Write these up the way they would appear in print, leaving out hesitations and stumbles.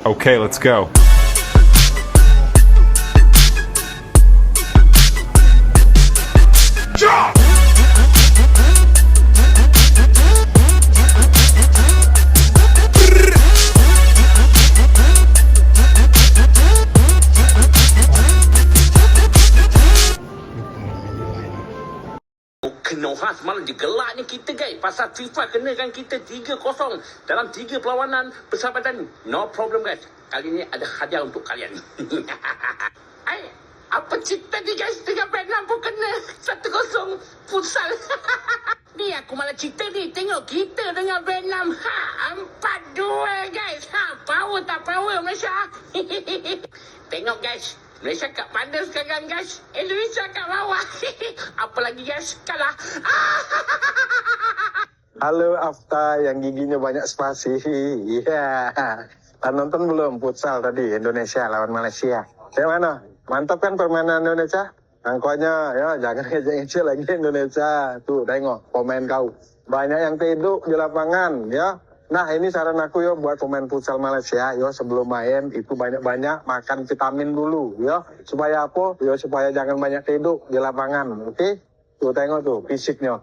Okay, let's go. Kena semalam digelaknya kita guys. Pasal FIFA kenakan kita 3-0 dalam 3 perlawanan persahabatan. No problem guys. Kali ni ada hadiah untuk kalian. Ay, apa cerita ni guys? Dengan Vietnam pun kena 1-0 futsal. Ni aku malah cerita ni. Tengok kita dengan Vietnam. 4-2 guys. Power tak power Malaysia? Tengok guys. Malaysia kat mana sekarang guys? Indonesia kat bawah. Apalagi guys kalah. Halo Afta yang giginya banyak spasi. Iya. Nonton belum futsal tadi Indonesia lawan Malaysia? Kayak mana? Mantap kan permainan Indonesia? Angkonya ya jangan ngejek-ngejek lagi Indonesia. Tuh tengok pemain kau. Banyak yang tidur di lapangan ya. Nah ini saran aku yo buat pemain futsal Malaysia yo sebelum main itu banyak-banyak makan vitamin dulu yo supaya apa yo supaya jangan banyak tidur di lapangan, oke? Tuh tengok tuh fisiknya.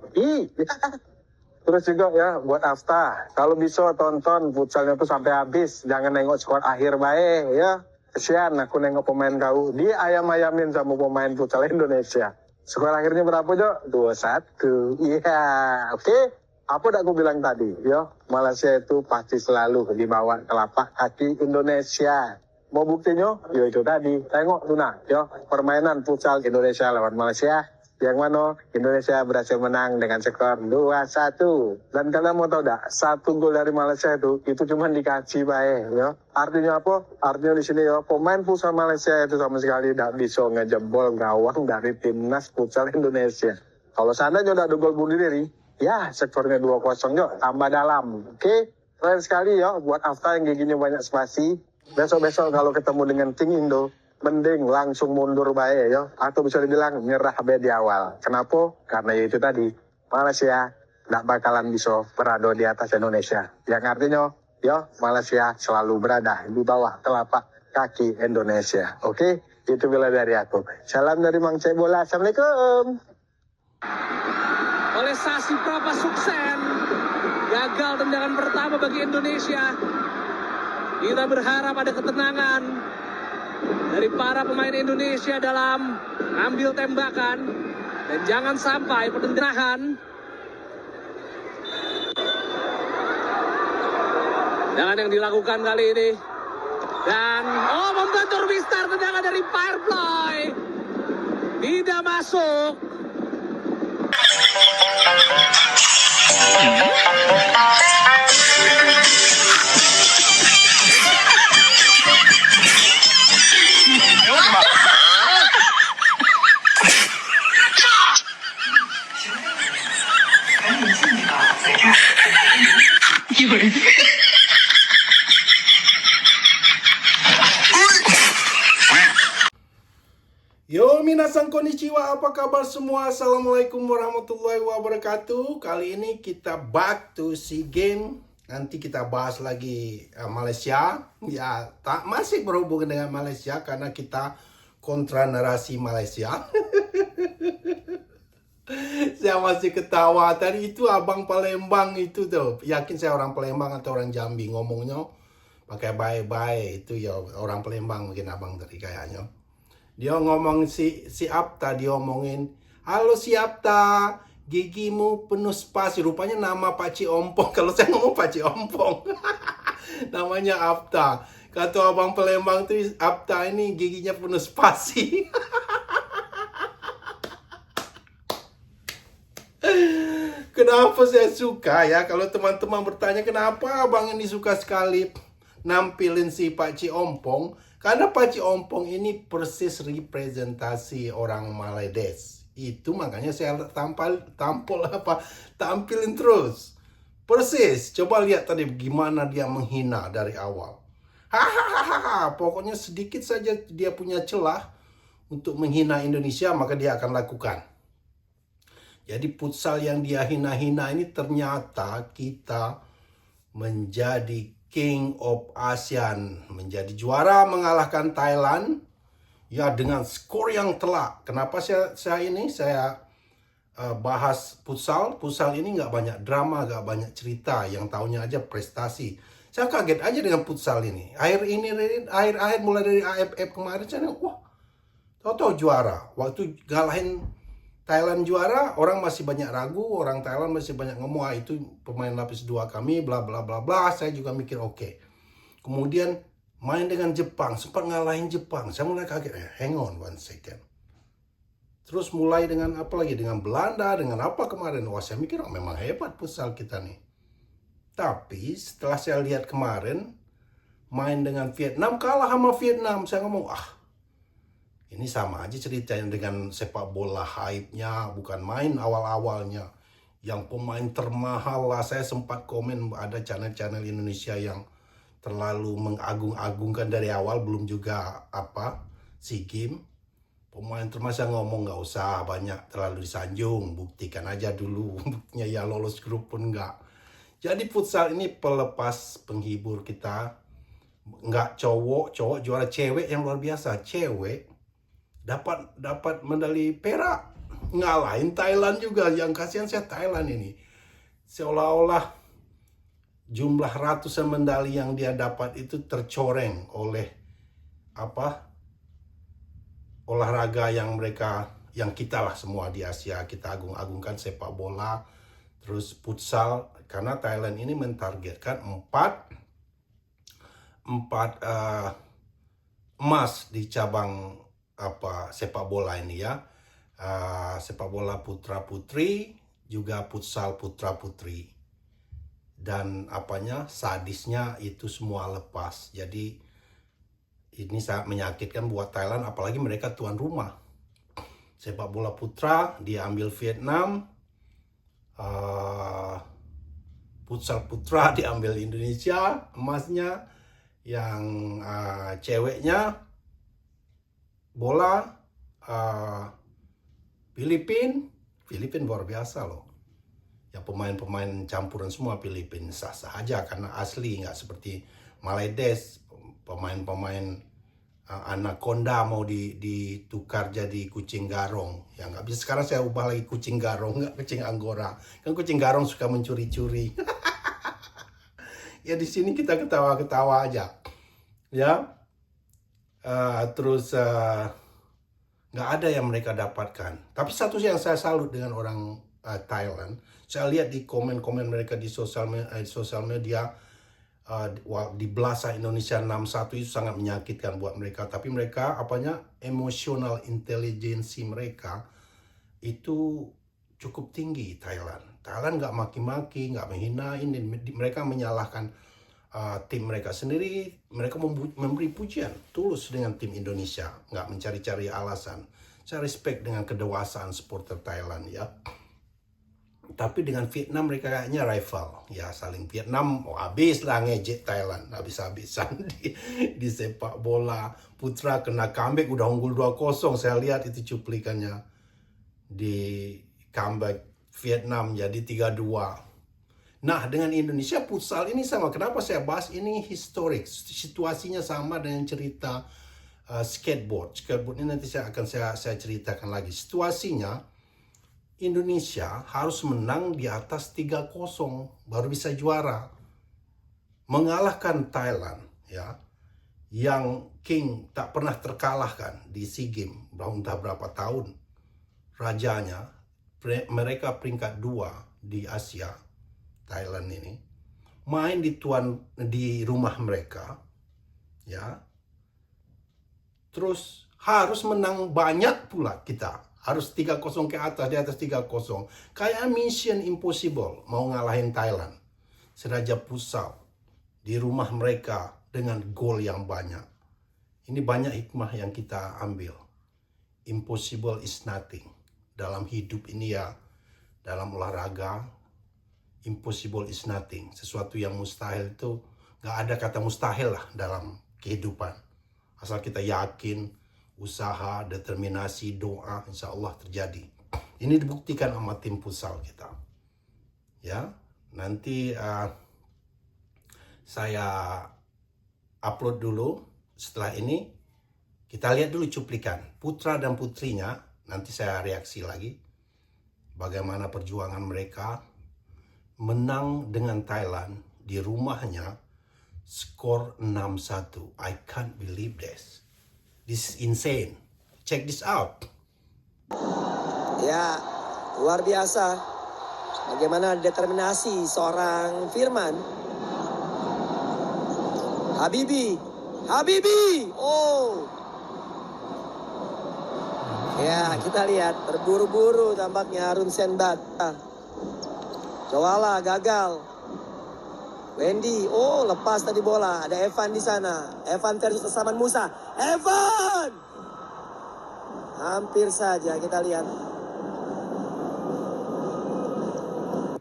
Terus juga ya buat Afta kalau bisa tonton futsalnya tuh sampai habis, jangan nengok skor akhir baik ya. Kesian aku nengok pemain kau dia ayam-ayamin sama pemain futsal Indonesia. Skor akhirnya berapa Jo? 2-1. Iya, oke? Apa dah aku bilang tadi, yo Malaysia itu pasti selalu di bawah telapak kaki Indonesia. Mau buktinya? Yo itu tadi. Tengok tuh nah, yo permainan futsal Indonesia lawan Malaysia. Yang mana Indonesia berhasil menang dengan skor 2-1. Dan kalian mau tahu dah, 1 gol dari Malaysia itu cuma dikasih baik, yo. Artinya apa? Artinya di sini yo pemain futsal Malaysia itu sama sekali tidak bisa ngejebol gawang dari timnas futsal Indonesia. Kalau seandainya udah ada gol bunuh diri, ya, skornya 2-0 yuk, tambah dalam. Oke, keren sekali ya buat Afta yang giginya banyak spasi. Besok-besok kalau ketemu dengan tim Indo, mending langsung mundur baik ya. Atau bisa dibilang nyerah baik di awal. Kenapa? Karena ya itu tadi, Malaysia nggak bakalan bisa berada di atas Indonesia. Yang artinya, ya Malaysia selalu berada di bawah telapak kaki Indonesia. Oke, itu bila dari aku. Salam dari Mang Cek Bola. Assalamualaikum. Oleh Sasi Prapa Suksen, gagal tendangan pertama bagi Indonesia. Kita berharap ada ketenangan dari para pemain Indonesia dalam ambil tembakan dan jangan sampai pertentangan. Dengan yang dilakukan kali ini dan membentur Mister tendangan dari Firefly tidak masuk. Yo minasan konnichiwa, apa kabar semua? Assalamualaikum warahmatullahi wabarakatuh. Kali ini kita back to SEA Games. Nanti kita bahas lagi Malaysia. Ya, masih berhubungan dengan Malaysia karena kita kontra narasi Malaysia. Saya masih ketawa. Tadi itu abang Palembang itu tuh. Yakin saya orang Palembang atau orang Jambi ngomongnya pakai baik-baik. Itu ya orang Palembang mungkin abang tadi kayaknya. Dia ngomong si Apta, dia ngomongin, halo si Apta, gigimu penuh spasi. Rupanya nama Pak Cik Ompong. Kalau saya ngomong Pak Cik Ompong. Namanya Apta. Kata abang Palembang tuh, Apta ini giginya penuh spasi. Kenapa saya suka ya? Kalau teman-teman bertanya kenapa abang ini suka sekali nampilin si Pak Cik Ompong. Karena Pak Cik Ompong ini persis representasi orang Malaides. Itu makanya saya tampilin terus. Persis. Coba lihat tadi gimana dia menghina dari awal. Hahaha. Pokoknya sedikit saja dia punya celah untuk menghina Indonesia, maka dia akan lakukan. Jadi futsal yang dia hina-hina ini ternyata kita menjadi King of ASEAN, menjadi juara mengalahkan Thailand ya dengan skor yang telak. Kenapa saya bahas futsal? Futsal ini nggak banyak drama, nggak banyak cerita, yang taunya aja prestasi. Saya kaget aja dengan futsal ini. Akhir mulai dari AFF kemarin saya wah, tahu-tahu juara. Waktu ngalahin Thailand juara, orang masih banyak ragu, orang Thailand masih banyak ngomong, itu pemain lapis 2 kami, bla bla bla bla. Saya juga mikir oke. Kemudian main dengan Jepang, sempat ngalahin Jepang. Saya mulai kaget, hang on one second. Terus mulai dengan apa lagi? Dengan Belanda, dengan apa kemarin? Wah, saya mikir memang hebat futsal kita nih. Tapi setelah saya lihat kemarin, main dengan Vietnam, kalah sama Vietnam. Saya ngomong, ini sama aja ceritanya dengan sepak bola hype-nya, bukan main awal-awalnya. Yang pemain termahal lah, saya sempat komen ada channel-channel Indonesia yang terlalu mengagung-agungkan dari awal, belum juga SEA Games. Pemain termahal saya ngomong nggak usah banyak terlalu disanjung, buktikan aja dulu. Buktinya ya lolos grup pun nggak. Jadi futsal ini pelepas penghibur kita. Nggak cowok juara, cewek yang luar biasa. Cewek dapat medali perak, ngalahin Thailand juga. Yang kasihan saya Thailand ini, seolah-olah jumlah ratusan medali yang dia dapat itu tercoreng oleh olahraga yang kita lah semua di Asia kita agung-agungkan, sepak bola, terus futsal. Karena Thailand ini mentargetkan 4 emas di cabang sepak bola ini ya, sepak bola putra putri, juga futsal putra putri, dan sadisnya itu semua lepas. Jadi ini sangat menyakitkan buat Thailand, apalagi mereka tuan rumah. Sepak bola putra dia ambil Vietnam, futsal putra diambil Indonesia emasnya, yang ceweknya bola Filipina luar biasa loh. Ya pemain-pemain campuran semua Filipina, sah-sah aja karena asli, nggak seperti Maledes, pemain-pemain anaconda mau ditukar jadi kucing garong. Ya nggak bisa, sekarang saya ubah lagi kucing garong, nggak kucing Anggora. Kan kucing garong suka mencuri-curi. Ya di sini kita ketawa-ketawa aja. Ya. Terus nggak ada yang mereka dapatkan. Tapi satu yang saya salut dengan orang Thailand, saya lihat di komen-komen mereka di sosial media, di Blasa Indonesia 6-1 itu sangat menyakitkan buat mereka. Tapi mereka emotional intelijensi mereka itu cukup tinggi. Thailand nggak maki-maki, nggak menghina, ini mereka menyalahkan tim mereka sendiri. Mereka memberi pujian tulus dengan tim Indonesia, nggak mencari-cari alasan. Saya respect dengan kedewasaan supporter Thailand ya. Tapi dengan Vietnam mereka kayaknya rival ya, saling. Vietnam habis lah ngejek Thailand habis-habisan di sepak bola putra, kena comeback udah unggul 2-0. Saya lihat itu cuplikannya di comeback Vietnam jadi 3-2. Nah, dengan Indonesia futsal ini sama. Kenapa saya bahas ini historik? Situasinya sama dengan cerita skateboard. Skateboard ini nanti saya ceritakan lagi. Situasinya Indonesia harus menang di atas 3-0 baru bisa juara. Mengalahkan Thailand ya, yang King tak pernah terkalahkan di SEA Games udah berapa tahun. Rajanya, mereka peringkat 2 di Asia. Thailand ini main di rumah mereka ya, terus harus menang banyak pula. Kita harus 3-0 ke atas, di atas 3-0, kayak mission impossible mau ngalahin Thailand. Seraja futsal di rumah mereka dengan gol yang banyak. Ini banyak hikmah yang kita ambil. Impossible is nothing dalam hidup ini ya, dalam olahraga. Impossible is nothing. Sesuatu yang mustahil itu nggak ada kata mustahil lah dalam kehidupan. Asal kita yakin, usaha, determinasi, doa, insya Allah terjadi. Ini dibuktikan sama tim futsal kita. Ya, nanti saya upload dulu. Setelah ini kita lihat dulu cuplikan putra dan putrinya. Nanti saya reaksi lagi bagaimana perjuangan mereka menang dengan Thailand di rumahnya, skor 6-1. I can't believe this. This is insane. Check this out. Ya, luar biasa. Bagaimana determinasi seorang Firman. Habibi. Oh. Ya, kita lihat terburu-buru tampaknya Harun Senbat. Joala gagal. Wendy, oh lepas tadi bola. Ada Evan di sana. Evan versus Saman Musa. Evan! Hampir saja kita lihat.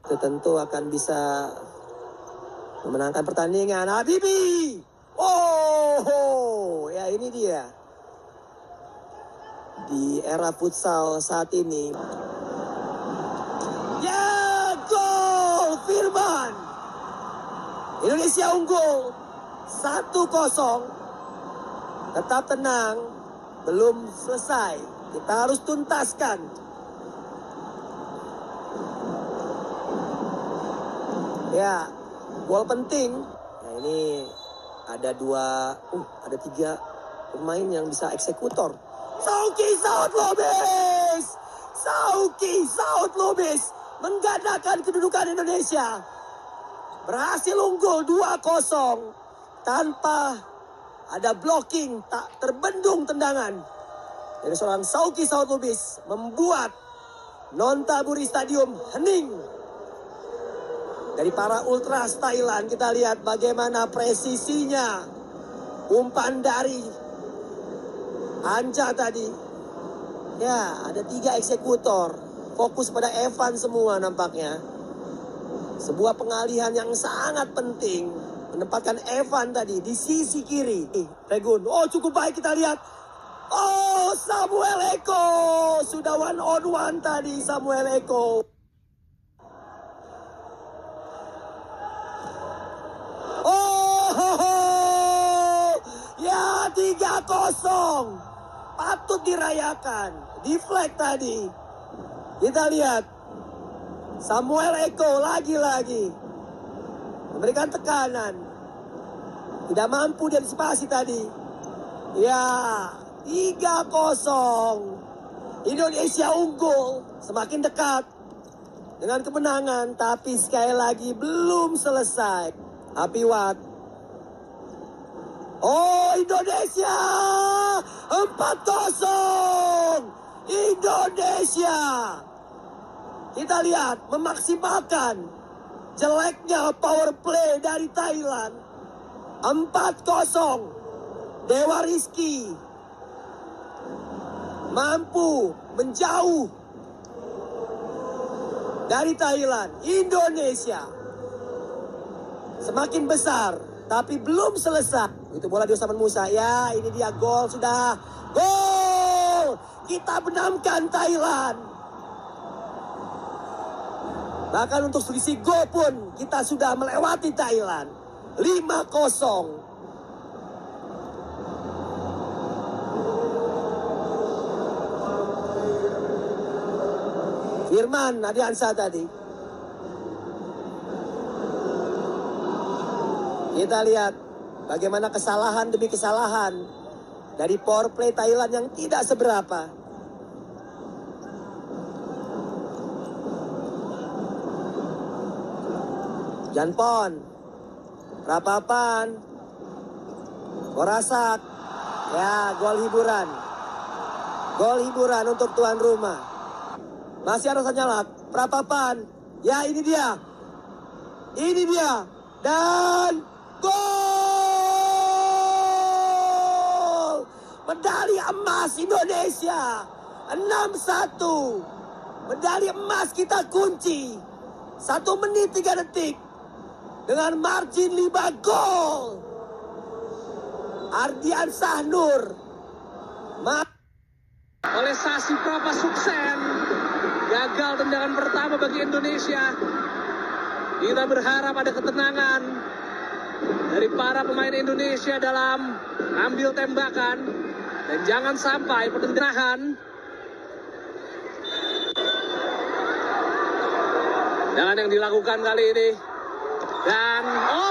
Itu tentu akan bisa memenangkan pertandingan. Habibi! Oh, ya ini dia. Di era futsal saat ini. Ya, gol Firman. Indonesia unggul 1-0. Tetap tenang, belum selesai. Kita harus tuntaskan. Ya, gol penting. Nah, ini ada ada 3 pemain yang bisa eksekutor. Sauki Saud Lubis menggandakan kedudukan Indonesia. Berhasil unggul 2-0 tanpa ada blocking, tak terbendung tendangan dari seorang Sauki Saud Lubis membuat non-Taburi Stadium hening. Dari para ultras Thailand kita lihat bagaimana presisinya. Umpan dari Anca tadi. Ya, ada 3 eksekutor. Fokus pada Evan semua nampaknya. Sebuah pengalihan yang sangat penting. Menempatkan Evan tadi di sisi kiri. Regun, oh cukup baik kita lihat. Oh, Samuel Eko. Sudah 1-on-1 tadi Samuel Eko. Ya 3-0. Patut dirayakan. Di flag tadi. Kita lihat. Samuel Eko lagi-lagi. Memberikan tekanan. Tidak mampu diantisipasi tadi. Ya 3-0. Indonesia unggul. Semakin dekat dengan kemenangan. Tapi sekali lagi belum selesai. Apiwat. Oh, Indonesia 4-0. Indonesia. Kita lihat memaksimalkan jeleknya power play dari Thailand. 4-0. Dewa Rizky mampu menjauh dari Thailand. Indonesia semakin besar. Tapi belum selesai. Itu bola di Saman Musa. Ya, ini dia gol sudah. Gol! Kita benamkan Thailand. Bahkan untuk selisih gol pun kita sudah melewati Thailand. 5-0. Firman Adiansa tadi. Kita lihat bagaimana kesalahan demi kesalahan dari power play Thailand yang tidak seberapa. Janpon, Rapapan, Korasak, ya gol hiburan. Gol hiburan untuk tuan rumah. Masih ada Sanyalat, Prapapan, ya ini dia. Ini dia, dan gol! Medali emas Indonesia 6-1. Medali emas kita kunci 1 menit 3 detik dengan margin 5 gol. Ardian Sahnur oleh Sasi Prapa Suksen. Gagal tendangan pertama bagi Indonesia. Kita berharap ada ketenangan dari para pemain Indonesia dalam ambil tembakan. Dan jangan sampai pertentangan dengan yang dilakukan kali ini. Dan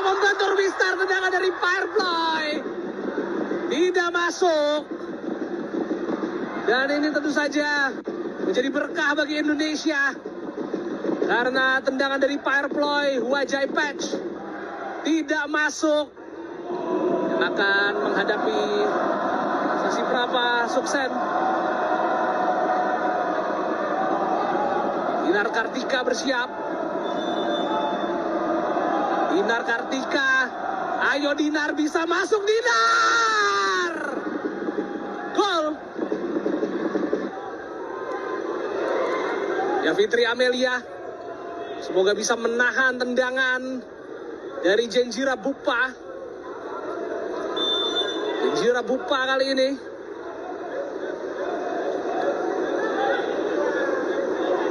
membentur Mister, tendangan dari Firefly tidak masuk. Dan ini tentu saja menjadi berkah bagi Indonesia, karena tendangan dari Firefly Wajai Patch tidak masuk, yang akan menghadapi Sasi Prapa Suksen. Dinar Kartika bersiap. Dinar Kartika, ayo Dinar, bisa masuk Dinar! Gol! Ya, Fitri Amelia semoga bisa menahan tendangan dari Jenjira Bupa. Jenjira Bupa kali ini.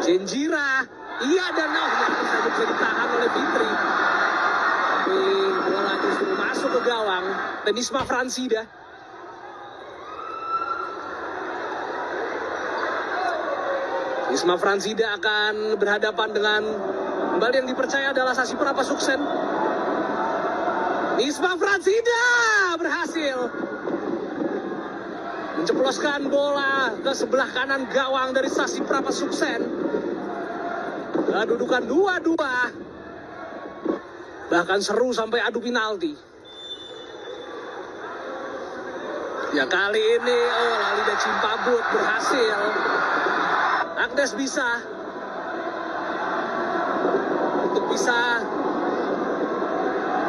Jenjira, iya, dan bisa ditahan oleh Fitri. Tapi bola justru masuk ke gawang. Tenisma Fransida. Isma Fransida akan berhadapan dengan kembali yang dipercaya adalah Sasi Prapa Suksen. Isma Fransida berhasil menceploskan bola ke sebelah kanan gawang dari Sasi Prapa Suksen. Kedudukan 2-2. Bahkan seru sampai adu penalti. Ya, kali ini Lalida Cimpabut berhasil. Agnes bisa untuk bisa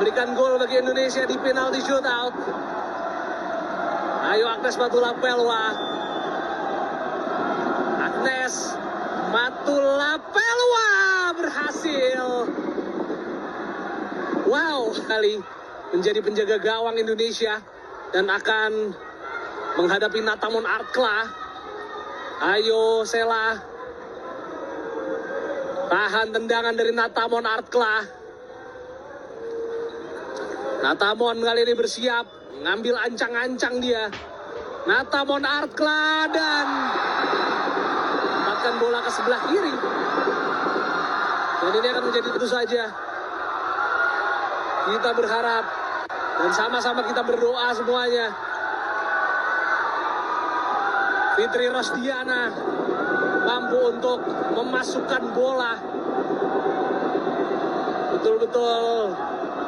memberikan gol bagi Indonesia di penalti shootout. Ayo Agnes Matulapelwa. Agnes Matulapelwa berhasil. Wow, kali menjadi penjaga gawang Indonesia dan akan menghadapi Natamon Arkla. Ayo Sela, tahan tendangan dari Natamon Arkla. Natamon kali ini bersiap, ngambil ancang-ancang dia. Natamon Arkla dan tempatkan bola ke sebelah kiri. Dan ini akan menjadi tentu saja. Kita berharap dan sama-sama kita berdoa semuanya. Fitri Rosdiana mampu untuk memasukkan bola. Betul-betul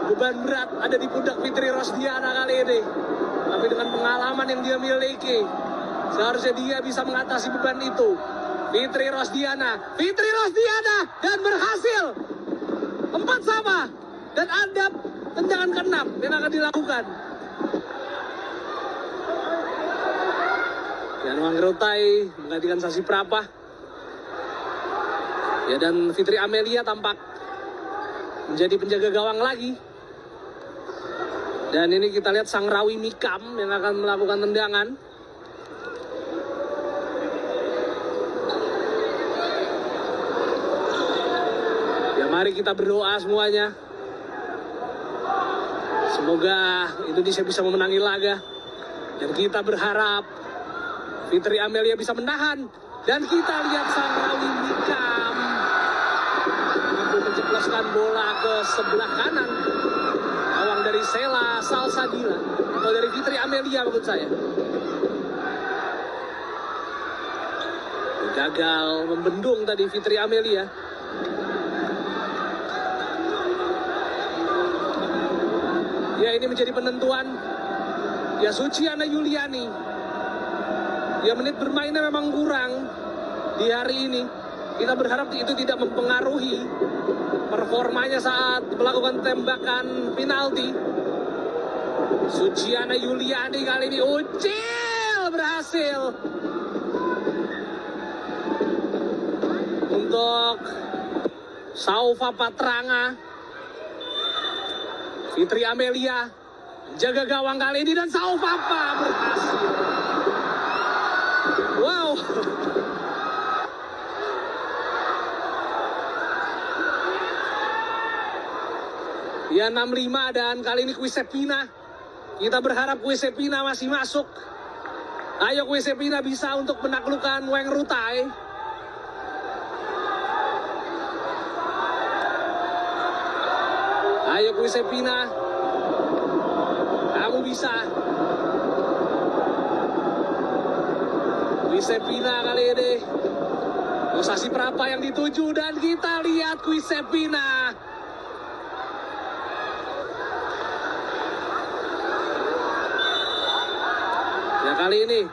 beban berat ada di pundak Fitri Rosdiana kali ini. Tapi dengan pengalaman yang dia miliki, seharusnya dia bisa mengatasi beban itu. Fitri Rosdiana dan berhasil. 4 sama. Dan ada tendangan ke-6 yang akan dilakukan. Dan Wanggerotai menggantikan Sasi Prapa. Ya, dan Fitri Amelia tampak menjadi penjaga gawang lagi. Dan ini kita lihat Sang Rawi Mikam yang akan melakukan tendangan. Ya, mari kita berdoa semuanya. Semoga Indonesia bisa memenangi laga. Dan kita berharap Fitri Amelia bisa menahan. Dan kita lihat Sang Rawi Mikam mampu menceploskan bola ke sebelah kanan gawang dari Sela Salsadila, atau dari Fitri Amelia menurut saya. Gagal membendung tadi Fitri Amelia. Ya, ini menjadi penentuan. Ya, Suciana Yuliani. Ya, menit bermainnya memang kurang di hari ini. Kita berharap itu tidak mempengaruhi performanya saat melakukan tembakan penalti. Suciana Yuliani kali ini ucil berhasil untuk Saufa Patranga. Fitri Amelia jaga gawang kali ini dan Saufa berhasil. Wow. Ya 65 dan kali ini Kuisepina. Kita berharap Kuisepina masih masuk. Ayo Kuisepina bisa untuk menaklukkan Weng Rutai. Ayo Kuisepina. Kamu bisa. Kuisepina kali ini. Posasi Prapa yang dituju dan kita lihat Kuisepina. Ya kali ini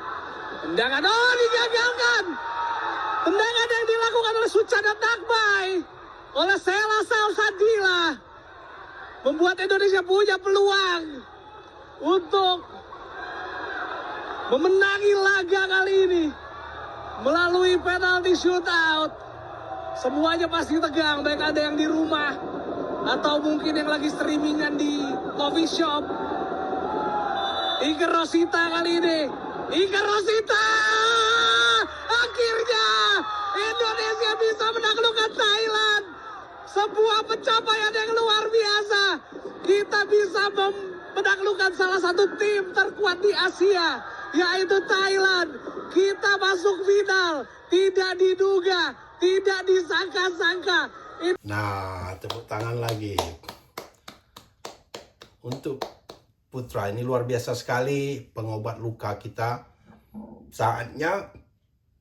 tendangan digagalkan. Tendangan yang dilakukan oleh Suchana Takbai oleh Sela Salsabila membuat Indonesia punya peluang untuk memenangi laga kali ini melalui penalti shootout. Semuanya pasti tegang, baik ada yang di rumah atau mungkin yang lagi streamingan di coffee shop. Iker Rosita kali ini. Iker Rosita! Akhirnya Indonesia bisa menaklukkan Thailand. Sebuah pencapaian yang luar biasa. Kita bisa menaklukkan salah satu tim terkuat di Asia, yaitu Thailand. Kita masuk final. Tidak diduga, tidak disangka-sangka. Nah, tepuk tangan lagi untuk Putra. Ini luar biasa sekali, pengobat luka kita. Saatnya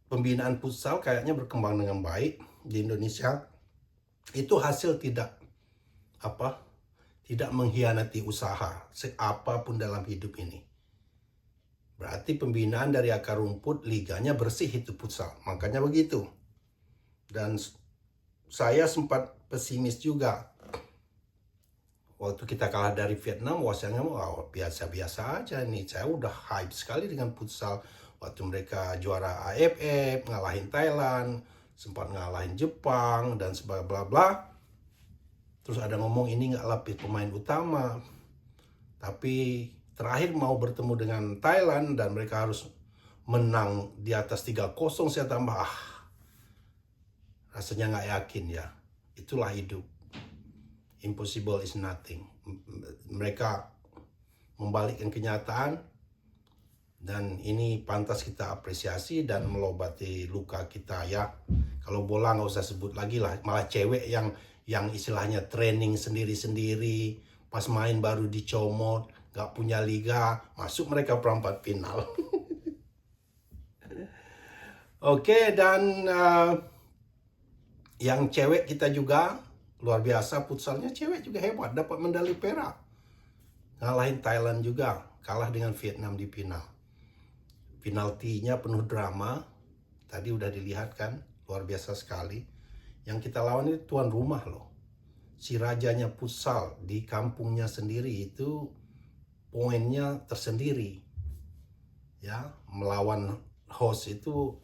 pembinaan futsal kayaknya berkembang dengan baik di Indonesia. Itu hasil tidak mengkhianati usaha apapun dalam hidup ini. Berarti pembinaan dari akar rumput, liganya bersih itu futsal. Makanya begitu. Dan saya sempat pesimis juga. Waktu kita kalah dari Vietnam, wasanya biasa-biasa aja nih. Saya udah hype sekali dengan futsal. Waktu mereka juara AFF, ngalahin Thailand, sempat ngalahin Jepang, dan sebagainya bla bla. Terus ada ngomong ini nggak lapis pemain utama. Tapi terakhir mau bertemu dengan Thailand dan mereka harus menang di atas 3-0, saya tambah rasanya nggak yakin ya. Itulah hidup. Impossible is nothing. Mereka membalikkan kenyataan dan ini pantas kita apresiasi dan melobati luka kita ya. Kalau bola nggak usah sebut lagi lah, malah cewek yang istilahnya training sendiri-sendiri, pas main baru dicomot, nggak punya liga, masuk mereka perempat final. Oke, dan yang cewek kita juga luar biasa futsalnya, cewek juga hebat, dapat medali perak. Ngalahin Thailand juga, kalah dengan Vietnam di final. Penaltinya penuh drama, tadi udah dilihat kan, luar biasa sekali. Yang kita lawan itu tuan rumah loh. Si rajanya futsal di kampungnya sendiri itu poinnya tersendiri. Ya, melawan host itu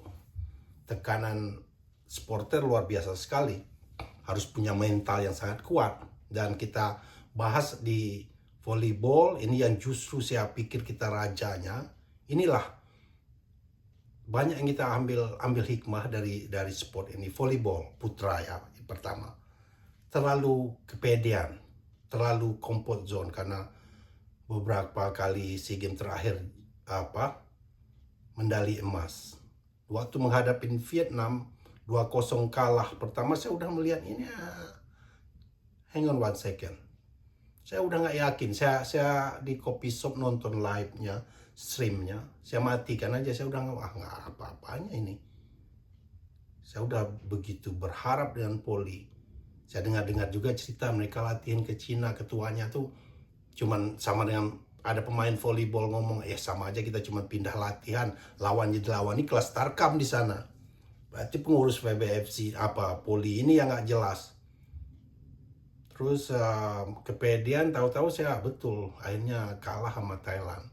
tekanan supporter luar biasa sekali. Harus punya mental yang sangat kuat. Dan kita bahas di volleyball, ini yang justru saya pikir kita rajanya. Inilah banyak yang kita ambil hikmah dari sport ini. Volleyball putra ya, pertama. Terlalu kepedean, terlalu comfort zone karena beberapa kali SEA Games terakhir medali emas. Waktu menghadapi Vietnam 2-0 kalah pertama, saya udah melihat ini hang on one second. Saya udah nggak yakin. Saya di coffee shop nonton live-nya, streamnya. Saya matikan aja. Saya udah nggak apa-apanya ini. Saya udah begitu berharap dengan Poli. Saya dengar juga cerita mereka latihan ke Cina, ketuanya tuh cuman sama dengan ada pemain volleyball ngomong, sama aja kita cuma pindah latihan, lawan ini kelas Tarkam di sana. Berarti pengurus PBFC Poli ini yang nggak jelas. Terus kepedean, tahu-tahu saya betul akhirnya kalah sama Thailand.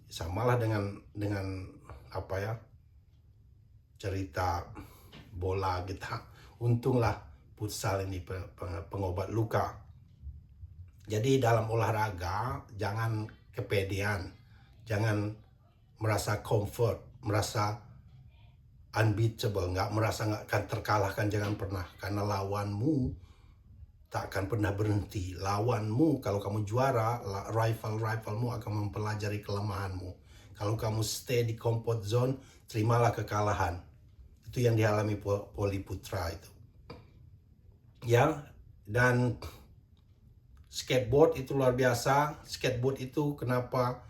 Samalah dengan cerita bola kita. Untunglah futsal ini pengobat luka. Jadi dalam olahraga jangan kepedean, jangan merasa comfort, merasa unbeatable, merasa nggak akan terkalahkan, jangan pernah. Karena lawanmu tak akan pernah berhenti. Lawanmu, kalau kamu juara, rivalmu akan mempelajari kelemahanmu. Kalau kamu stay di comfort zone, terimalah kekalahan. Itu yang dialami Poli Putra itu. Ya, dan skateboard itu luar biasa. Skateboard itu kenapa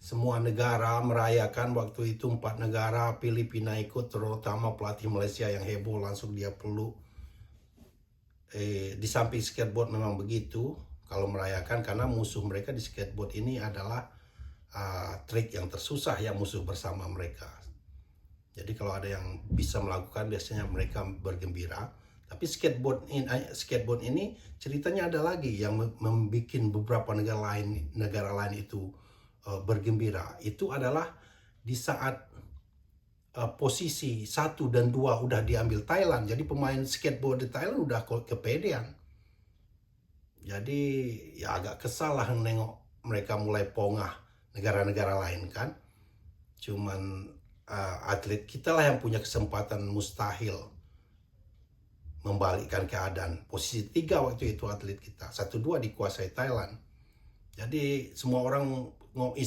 semua negara merayakan waktu itu, 4 negara, Filipina ikut, terutama pelatih Malaysia yang heboh, langsung dia peluk. Di samping skateboard memang begitu kalau merayakan, karena musuh mereka di skateboard ini adalah trik yang tersusah yang musuh bersama mereka. Jadi kalau ada yang bisa melakukan, biasanya mereka bergembira. Tapi skateboard ini ceritanya ada lagi yang membuat beberapa negara lain itu bergembira. Itu adalah di saat posisi 1 dan 2 udah diambil Thailand. Jadi pemain skateboard di Thailand udah kepedean. Jadi ya agak kesal lah nengok mereka mulai pongah negara-negara lain kan. Cuman atlet kita lah yang punya kesempatan mustahil membalikkan keadaan. Posisi 3 waktu itu atlet kita. 1-2 dikuasai Thailand. Jadi semua orang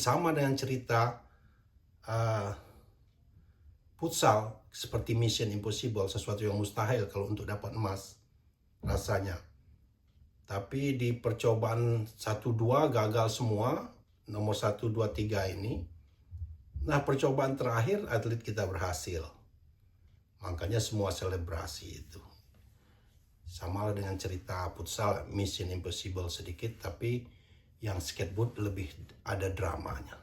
sama dengan cerita futsal, seperti Mission Impossible, sesuatu yang mustahil kalau untuk dapat emas rasanya. Tapi di percobaan 1-2 gagal semua, nomor 1, 2, 3 ini. Nah, percobaan terakhir atlet kita berhasil. Makanya semua selebrasi itu. Sama lah dengan cerita futsal, Mission Impossible sedikit, tapi yang skateboard lebih ada dramanya.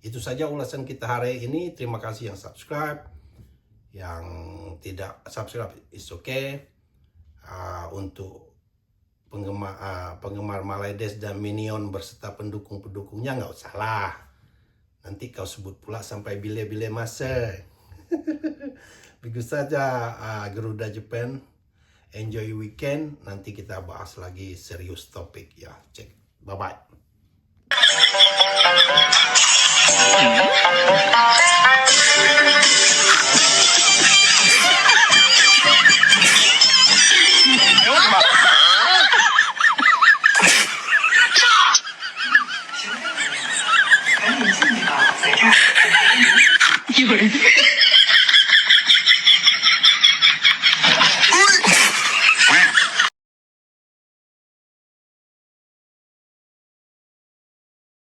Itu saja ulasan kita hari ini. Terima kasih yang subscribe. Yang tidak subscribe, is okay. Untuk penggemar Malaides dan Minion berserta pendukung-pendukungnya nggak usah lah. Nanti kau sebut pula sampai bile-bile masa. Begitu saja Garuda Japan. Enjoy weekend. Nanti kita bahas lagi serius topik ya. Cek. Bye-bye.有人。